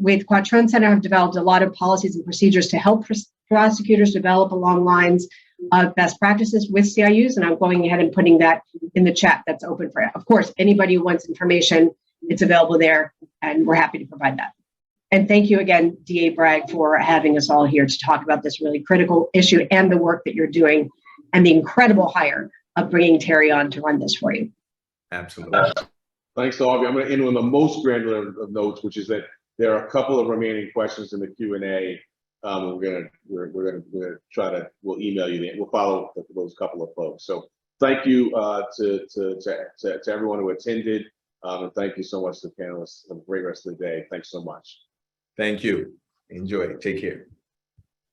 with Quattrone Center, I've developed a lot of policies and procedures to help prosecutors develop along lines of best practices with CIUs. And I'm going ahead and putting that in the chat that's open for, of course, anybody who wants information, it's available there and we're happy to provide that. And thank you again, DA Bragg, for having us all here to talk about this really critical issue and the work that you're doing and the incredible hire of bringing Terry on to run this for you. Absolutely. Thanks to all of you. I'm going to end on the most granular of notes, which is that there are a couple of remaining questions in the Q&A. We're gonna try to. We'll email you. We'll follow those couple of folks. So thank you to everyone who attended, and thank you so much to the panelists. Have a great rest of the day. Thanks so much. Thank you. Enjoy. Take care.